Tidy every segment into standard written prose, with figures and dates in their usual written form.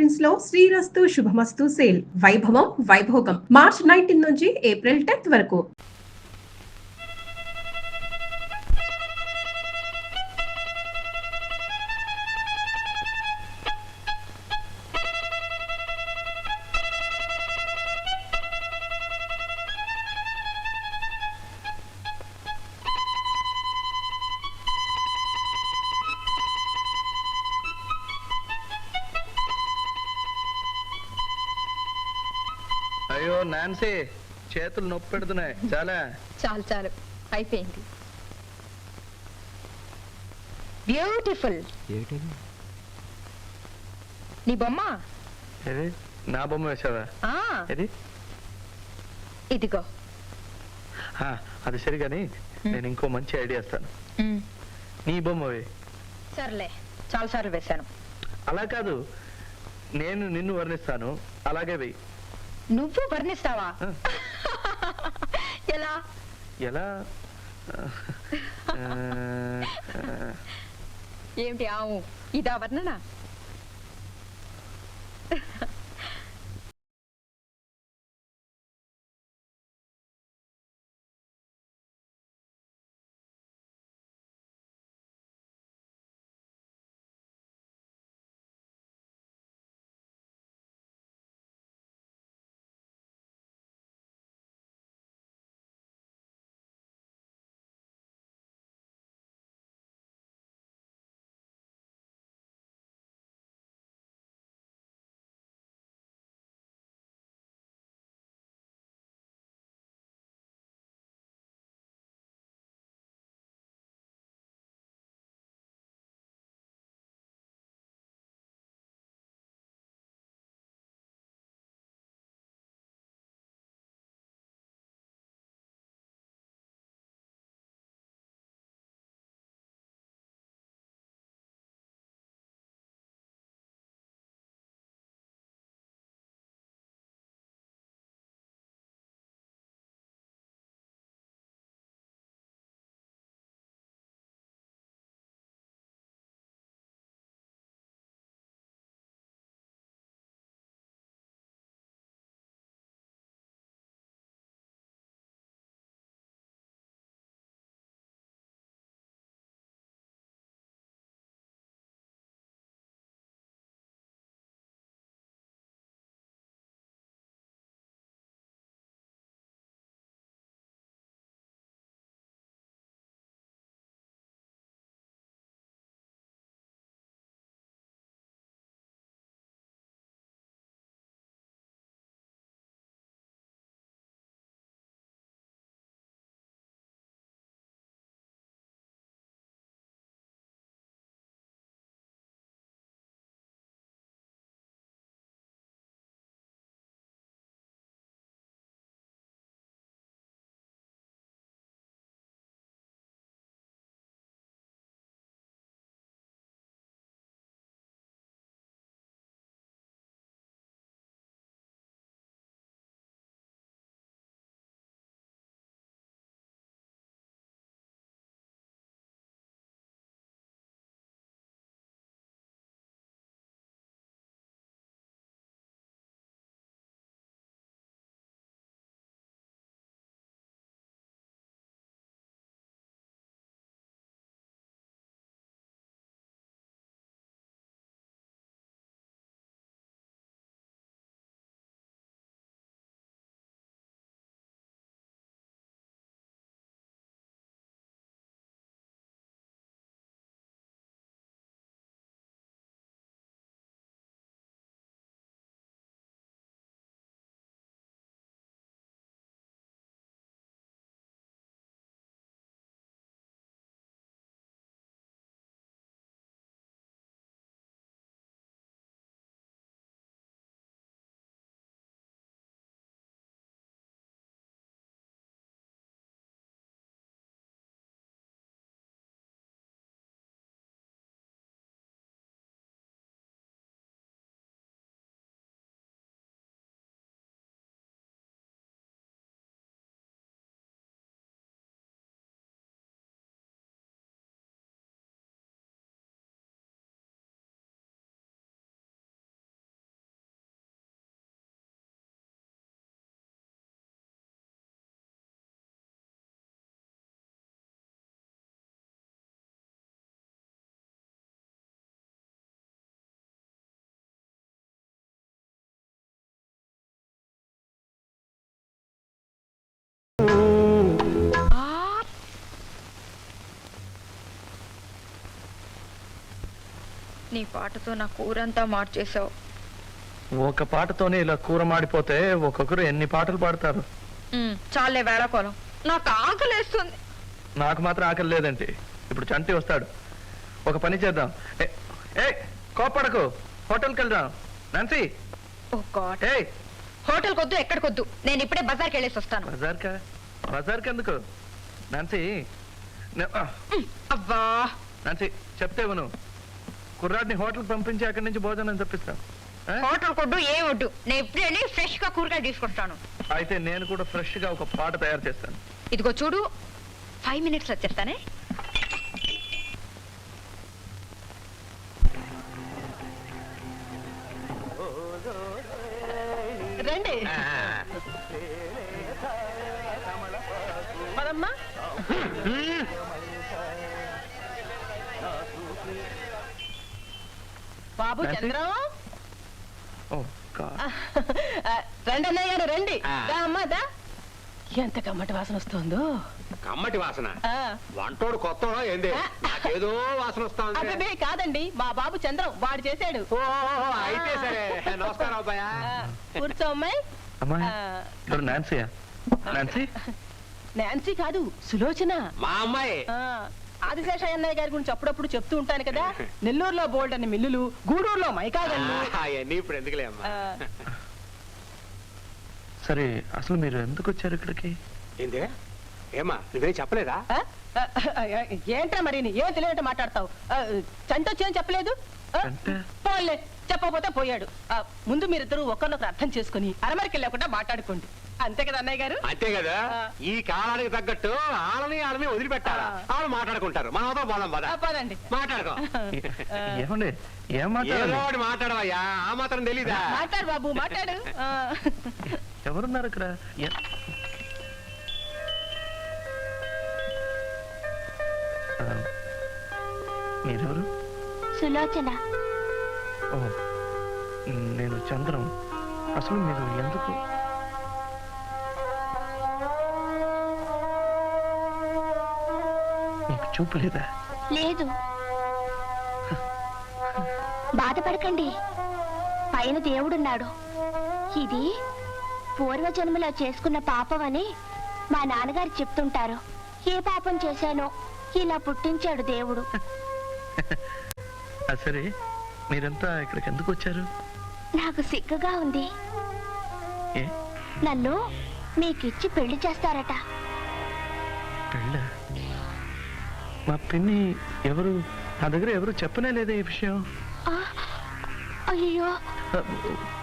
Prints లో శ్రీరస్తు శుభమస్తు sale వైభవం Vaibhogam March 19 నుంచి ఏప్రిల్ 10 వరకు. అయ్యో నాన్సీ, చేతులు నొప్పి పెడుతున్నాయి. చాలా చాలు చాలు, అయిపోయింది. బ్యూటిఫుల్. నీ బొమ్మ ఏది? నా బొమ్మ వేసావా? ఏది? ఇదిగో. అది సరి, కానీ నేను ఇంకో మంచి ఐడియా ఇస్తాను. నీ బొమ్మవే. సర్లే, చాలా సార్లు వేశాను. అలా కాదు, నేను నిన్ను వర్ణిస్తాను, అలాగే వెయ్యి. నువ్వు వర్ణిస్తావా? ఎలా? ఎలా? ఏమిటి ఆవు, ఇదా వర్ణన? నీ పాటతో నా కూరంతా మార్చేసావు. ఒక పాటతోనే ఇలా కూర మాడిపోతే ఒక్కొక్కరు ఎన్ని పాటలు పాడతారు. చాలే వేళకోళం, నాకు ఆకలేస్తుంది. నాకు మాత్రం ఆకలి లేదంటే ఇప్పుడు చంటి వస్తాడు. ఒక పని చేద్దాం. ఏ కోపడకు, హోటల్కి వెళ్దాం. నాన్సీ, ఓ గాడ్, ఏ హోటల్ కొద్దు, ఎక్కడికొద్దు, నేను ఇప్పుడే బజార్కి వెళ్ళేసి వస్తాను. బజార్కి ఎందుకు నాన్సీ? అబ్బా నాన్సీ, చెప్తే నువ్వు కుర్రాడిని హోటల్ పంపించి అక్కడి నుంచి భోజనం తెప్పిస్తాను. హోటల్ కొద్దు, ఏం వద్దు, నేను ఇప్పుడు వెళ్ళి ఫ్రెష్ గా కూరగాయలు తీసుకొస్తాను. అయితే నేను కూడా ఫ్రెష్ గా ఒక పాట తయారు చేస్తాను. ఇదిగో చూడు, 5 minutes వచ్చేస్తానే. రండి పదమ్మా. బాబు చంద్రం, రండి అన్నయ్య గారు రండి. దా అమ్మా దా. ఎంత కమ్మటి వాసన వస్తుందో. కమ్మటి వాసన? వంటోడు కొత్త ఏంది? ఏదో వాసన వస్తుంది. అబ్బే కాదండి, మా బాబు చంద్రం, వాడు చేశాడు. అయితే సరే. నమస్కారం అబ్బాయా. కూర్చో అమ్మాయి. నాన్సీయా? నాన్సీ? నాన్సీ కాదు, సులోచన మా అమ్మాయి. ఆదిశేషయ్య అన్నయ్య గారి గురించి అప్పుడప్పుడు చెప్తూ ఉంటాను కదా. నెల్లూరులో బోల్డ్ అని మిల్లులు, గూడూరులో మైకాగళ్ళు. అవన్నీ ఇప్పుడు ఎందుకులే అమ్మా. సరే, అసలు మీరు ఎందుకు వచ్చారు ఇక్కడికి? ఏందే ఏమా, నువ్వేం చెప్పలేదా? ఏంట్రా మరి, ఏం తెలియనట్టు మాట్లాడతావు? చంట వచ్చేం చెప్పలేదు. పోలే, చెప్పకపోతే పోయాడు. ముందు మీరిద్దరు ఒకరినొకరు అర్థం చేసుకుని అరమరికి వెళ్ళకుండా మాట్లాడుకోండి. అంతే కదా అన్నయ్య గారు? అంతే కదా. ఈ కాలానికి తగ్గట్టు ఆళ్ళని వదిలిపెట్టాలా? వాళ్ళు మాట్లాడుకుంటారు, మనతో పోదాం పద. పదండి మాట్లాడుకో. ఏమండి, ఏం మాట్లాడాలి? మాట్లాడవయ్యా, ఆ మాత్రం తెలీదా? మాట్లాడు బాబు, మాట్లాడు. ఎవరున్నారు ఇక్కడ? మీరెవరు? సులోచన. ఓ, నేను చంద్రం. అసలు మీరు ఎందుకు? మీకు చూపు లేదా? లేదు. బాధపడకండి, పైన దేవుడున్నాడు. ఇది పూర్వజన్మలో చేసుకున్న పాపం అని మా నాన్నగారు చెప్తుంటారు. ఏ పాపం చేశానో ఇలా పుట్టించాడు దేవుడు. సరే, మీరంతా ఇక్కడికి ఎందుకు వచ్చారు? నాకు సిగ్గుగా ఉంది. ఏ? నన్ను మీకిచ్చి పెళ్లి చేస్తారట. పెళ్ళ? మా పిన్ని ఎవరు? నా దగ్గర ఎవరు చెప్పనే లేదే ఈ విషయం. అయ్యో,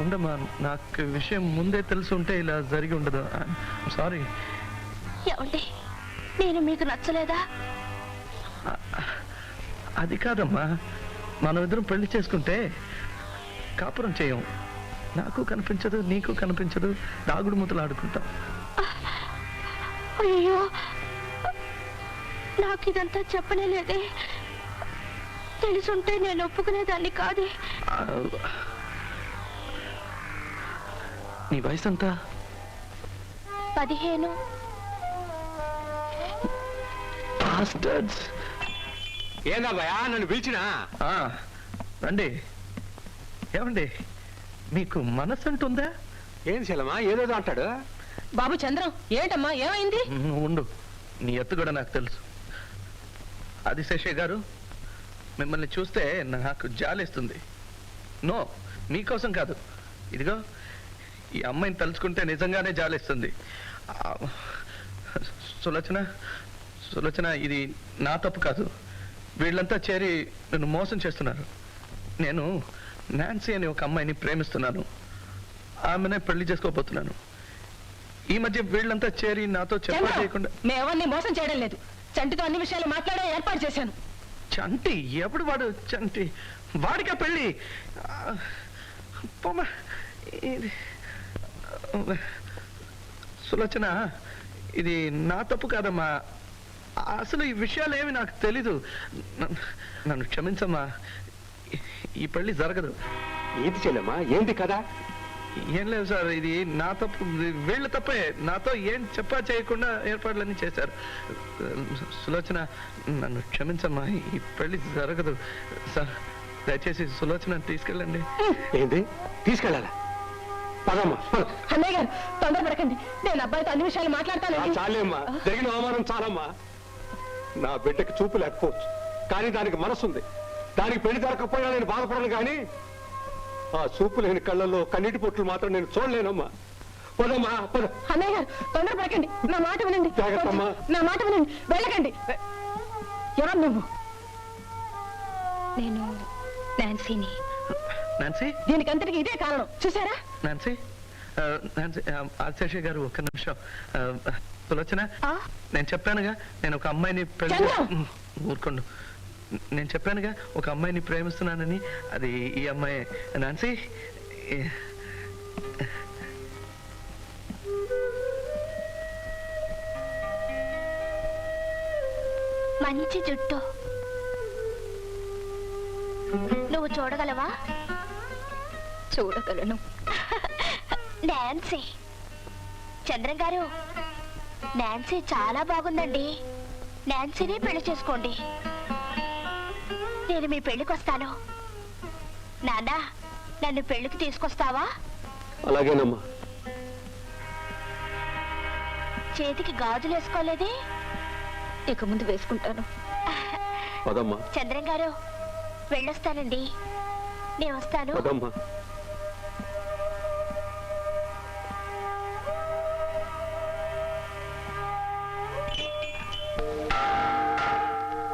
ఉండమ్మా, నాకు విషయం ముందే తెలిసి ఉంటే ఇలా జరిగి ఉండదు. సారీ. ఏమండి, నేను మీకు నచ్చలేదా? అది కాదమ్మా, మనం ఇద్దరం పెళ్లి చేసుకుంటే కాపురం చేయం. నాకు కనిపించదు, నీకు కనిపించదు, దాగుడు మూతలు ఆడుకుంటాం. అయ్యో, నాకు ఇదంతా చెప్పనే లేదే. తెలుసుంటే నేను ఒప్పుకునేదాన్ని కాదే. నీ వయసు ఎంత? 15. ఏందబ్బాయా నన్ను పిలిచినా? రండి. ఏమండి, మీకు మనసు అంటుందా? ఏం చెల్లమ్మా, ఏదేదో అంటాడు. బాబు చంద్రం, ఏంటమ్మా, ఏమైంది? ఉండు, నీ ఎత్తు కూడా నాకు తెలుసు. ఆదిశేషయ్య గారు, మిమ్మల్ని చూస్తే నాకు జాలేస్తుంది. నో, మీకోసం కాదు. ఇదిగో, ఈ అమ్మాయిని తలుచుకుంటే నిజంగానే జాలేస్తుంది. సులోచన, సులోచన, ఇది నా తప్పు కాదు. వీళ్ళంతా చేరి నన్ను మోసం చేస్తున్నారు. నేను నాన్సీ అనే ఒక అమ్మాయిని ప్రేమిస్తున్నాను. ఆమెనే పెళ్లి చేసుకోబోతున్నాను. ఈ మధ్య వీళ్ళంతా చేరి నాతో చెప్ప చేయకుండా. మేమన్నీ మోసం చేయడం లేదు. చంటితో అన్ని విషయాలు మాట్లాడే ఏర్పాటు చేశాను. చంటి? ఎప్పుడు వాడు చంటి? వాడికా పెళ్ళి? సులోచన, ఇది నా తప్పు కాదమ్మా. అసలు ఈ విషయాలు ఏమి నాకు తెలీదు. నన్ను క్షమించమ్మా. ఈ పెళ్లి జరగదు. ఏంటి చెల్లమ్మా, ఏంటి కదా? ఏం లేదు సార్, ఇది నా తప్పు. వీళ్ళ తప్పే. నాతో ఏం చెప్పా చేయకుండా ఏర్పాట్లన్నీ చేశారు. సులోచన, నన్ను క్షమించమ్మా. ఈ పెళ్లి జరగదు సార్. దయచేసి సులోచన తీసుకెళ్ళండి. ఏంటి తీసుకెళ్ళాలా? పదమ్మా పద. అన్నయ్య గారు తొందరపడకండి, నేను అబ్బాయితో అన్ని విషయాలు మాట్లాడతాను. చాలేమ్మా, జరిగిన అవమానం చాలమ్మా. నా బిడ్డకి చూపు లేకపోవచ్చు, కానీ దానికి మనసుంది. దానికి పెళ్లి జరగకపోయినా నేను బాధపడను, కానీ ఆ చూపు లేని కళ్ళల్లో కన్నీటి పొట్లు మాత్రం నేను చూడలేనమ్మా. పదమ్మా పద. అన్నయ్య గారు తొందరపడకండి, నా మాట వినండి. జాగ్రత్తమ్మా. నా మాట వినండి, వెళ్ళకండి. ఎవరు నువ్వు? నేను నాన్సీని. నాన్సీ, దీనికంతటికి ఇదే కారణం, చూసారా? నాన్సీ, నాన్సీ, ఆశేష గారు ఒక్క నిమిషం. సులోచన, ఆ? నేను చెప్పానుగా నేను ఒక అమ్మాయిని పెళ్లి చంద్రం! ఊరుకోండు. నేను చెప్పానుగా ఒక అమ్మాయిని ప్రేమిస్తున్నానని, అది ఈ అమ్మాయి. నాన్సీ, మంచి జుట్టు. నువ్వు చూడగలవా? చూడగలను. నాన్సీ. చంద్రం గారు, నాన్సీ చాలా బాగుందండి. నాన్సీని పెళ్లి చేసుకోండి. నేను మీ పెళ్లికి వస్తాను. నాన్న, నన్ను పెళ్లికి తీసుకొస్తావా? అలాగేనమ్మా. చేతికి గాజులు వేసుకోలేదే? ఇక ముందు వేసుకుంటాను. పదమ్మా చంద్రం గారు, వెళ్ళొస్తానండి. నేను వస్తాను. పదమ్మా.